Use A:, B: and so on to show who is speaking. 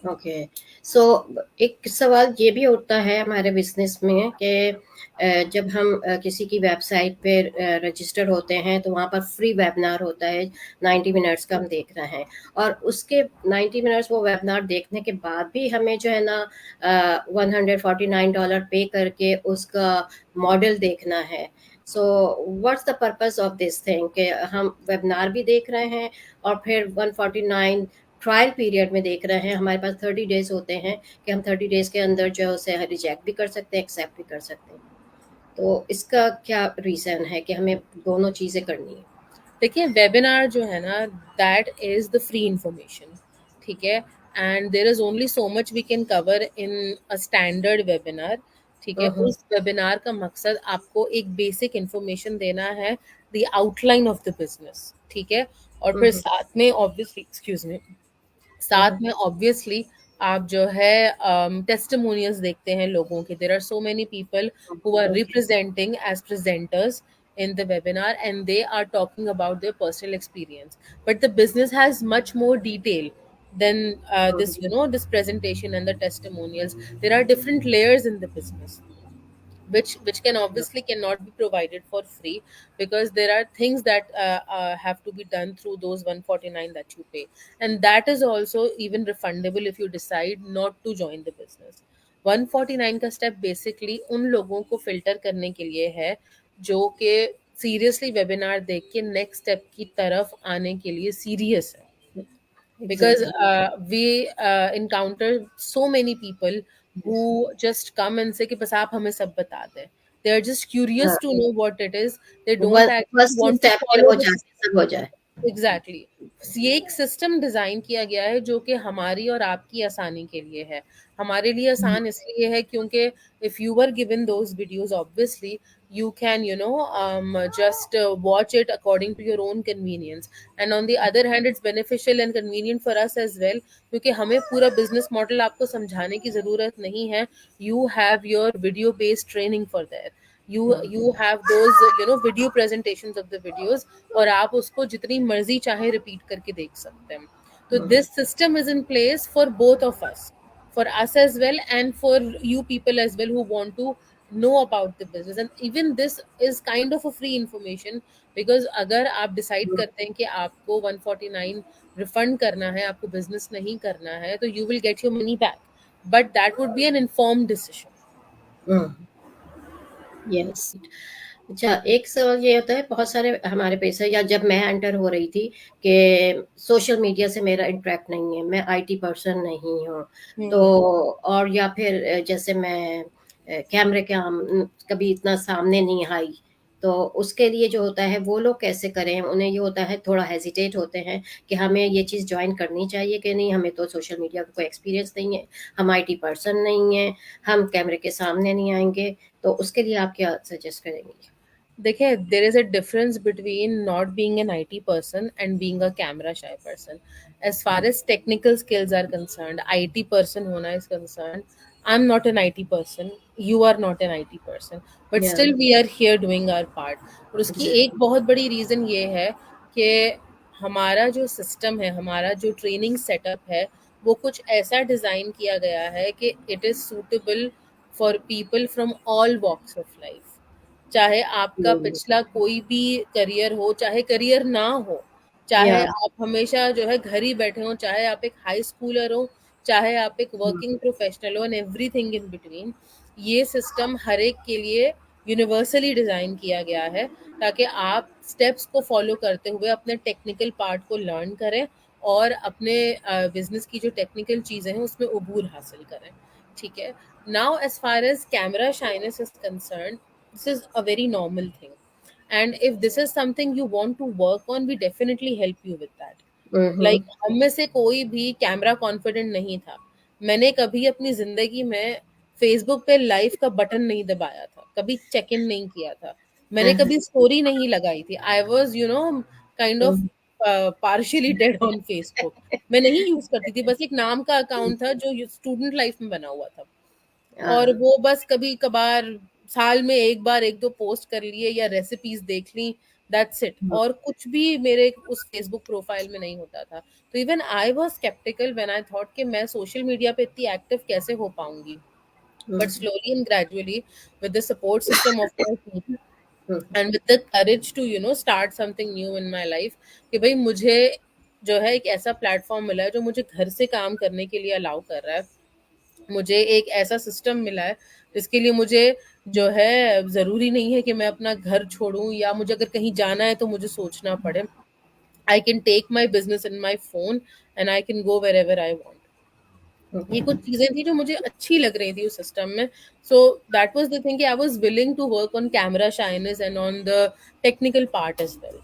A: Okay. सो एक सवाल ये भी उठता है हमारे बिजनेस में कि जब हम किसी की वेबसाइट पे रजिस्टर होते हैं तो वहाँ पर फ्री वेबिनार होता है, 90 मिनट्स का हम देख रहे हैं, और उसके 90 मिनट्स वो वेबिनार देखने के बाद भी हमें जो है ना $149 पे करके उसका मॉडल देखना है। So what's the purpose of this thing कि हम वेबिनार भी देख रहे हैं और फिर 149 ट्रायल पीरियड में देख रहे हैं। हमारे पास 30 डेज होते हैं कि हम 30 डेज के अंदर जो है उसे रिजेक्ट भी कर सकते हैं, एक्सेप्ट भी कर सकते हैं। तो इसका क्या रीज़न है कि हमें दोनों चीज़ें करनी है?
B: देखिए, वेबिनार जो है ना, that is the free information, ठीक है। And there is only so much we can cover in a standard webinar, ठीक है।
A: हम्म।
B: उस वेबिनार का मकसद आपको एक बेसिक इंफॉर्मेशन देना है, the outline of the business, ठीक है। और फिर
A: हम्म।
B: साथ में ऑब्वियसली, एक्सक्यूज मी, साथ
A: हम्म।
B: में ऑब्वियसली आप जो है टेस्टिमोनियल्स देखते हैं लोगों के। There are so many people who are
A: okay.
B: Representing as presenters in the webinar, and they are talking about their personal experience, but the business has much more detail than this, you know, this presentation and the testimonials. There are different layers in the business, which can obviously cannot be provided for free, because there are things that have to be done through those 149 that you pay, and that is also even refundable if you decide not to join the business. 149 का step basically उन लोगों को filter करने के लिए है जो कि सीरियसली वेबिनार देख के नेक्स्ट स्टेप की तरफ आने के लिए सीरियस है, because
A: exactly.
B: we encounter so many people who just come and say कि बस आप हमें सब बता दें. They are just curious
A: हाँ,
B: to know what it is. They don't actually
A: first
B: want to
A: step पे
B: follow
A: हो
B: the
A: जाए,
B: system.
A: सब हो जाए।
B: एग्जैक्टली, ये एक सिस्टम डिजाइन किया गया है जो कि हमारी और आपकी आसानी के लिए है। हमारे लिए आसान इसलिए है क्योंकि if you were given those videos, obviously you can, you know, just watch it according to your own convenience. And on the other hand, it's beneficial and convenient for us as well, क्योंकि हमें पूरा business model आपको समझाने की जरूरत नहीं है. You have your video based training for that. You have those, you know, video presentations of the videos, और आप उसको जितनी मर्जी चाहे रिपीट करके देख सकते हैं. तो this system is in place for both of us, for us as well and for you people as well who want to know about the business. And even this is kind of a free information, because अगर आप decide करते हैं कि आपको 149 refund करना है, आपको business नहीं करना है, तो you will get your money back, but that would be an informed decision.
A: Yes. अच्छा, एक सवाल ये होता है, बहुत सारे हमारे पेशे, या जब मैं एंटर हो रही थी कि सोशल मीडिया से मेरा इंटरेक्ट नहीं है, मैं आईटी पर्सन नहीं हूँ, तो
B: हम्म.
A: और या फिर जैसे मैं कैमरे के कभी इतना सामने नहीं आई, तो उसके लिए जो होता है वो लोग कैसे करें? उन्हें ये होता है, थोड़ा हेजिटेट होते हैं कि हमें ये चीज़ ज्वाइन करनी चाहिए कि नहीं, हमें तो सोशल मीडिया का कोई एक्सपीरियंस नहीं है, हम आईटी पर्सन नहीं है, हम कैमरे के सामने नहीं आएंगे, तो उसके लिए आप क्या सजेस्ट करेंगी?
B: देखिए, there is a difference between not being an IT person and being a camera shy person. As far as technical skills are concerned, IT person होना is concerned, I am not an IT person, you are not an IT person, but
A: yeah
B: still we are here doing our part. और उसकी एक
A: exactly.
B: बहुत बड़ी reason ये है कि हमारा जो सिस्टम है, हमारा जो ट्रेनिंग सेटअप है, वो कुछ ऐसा डिज़ाइन किया गया है कि it is suitable for people from all walks of life. चाहे आपका पिछला कोई भी करियर हो, चाहे करियर ना हो, चाहे
A: या
B: आप हमेशा जो है घर ही बैठे हो, चाहे आप एक हाई स्कूलर हो, चाहे आप एक वर्किंग प्रोफेशनल हो, एंड एवरीथिंग इन बिटवीन, ये सिस्टम हर एक के लिए यूनिवर्सली डिज़ाइन किया गया है, ताकि आप स्टेप्स को फॉलो करते हुए अपने टेक्निकल पार्ट को लर्न करें और अपने बिजनेस की जो टेक्निकल चीज़ें हैं उसमें उबूर हासिल करें, ठीक है. Now as far as camera shyness is concern, this is a very normal thing, and if this is something you want to work on, we definitely help you with that. Like हम में से कोई भी camera confident नहीं था. मैंने कभी अपनी जिंदगी में फेसबुक पे लाइव का बटन नहीं दबाया था, कभी चेक इन नहीं किया था, मैंने कभी स्टोरी नहीं लगाई थी. I was, you know, kind of partially dead on Facebook. मैं नहीं यूज करती थी, बस एक नाम का अकाउंट था जो स्टूडेंट लाइफ में बना हुआ था, और वो बस कभी कभार साल में एक बार एक दो पोस्ट कर लिए या रेसिपीज देख ली दैट्स इट, और कुछ भी मेरे उस फेसबुक प्रोफाइल में नहीं होता था। तो even I was sceptical when I thought कि मैं सोशल मीडिया पे इतनी एक्टिव कैसे हो पाऊंगी।
A: Hmm,
B: but slowly and gradually, with the support system of my team
A: hmm,
B: and with the courage to start something new in my life, कि भाई मुझे जो है एक ऐसा प्लेटफॉर्म मिला है जो मुझे घर से काम करने के लिए अलाउ कर रहा है। मुझे एक ऐसा सिस्टम मिला है जिसके लिए मुझे जो है ज़रूरी नहीं है कि मैं अपना घर छोड़ूँ, या मुझे अगर कहीं जाना है तो मुझे सोचना पड़े। I can take my business in my phone and I can go wherever I want. ये कुछ
A: हुँ।
B: चीज़ें थी जो मुझे अच्छी लग रही थी उस सिस्टम में। So that was the thing कि I was willing to work on camera shyness and on the technical part as well.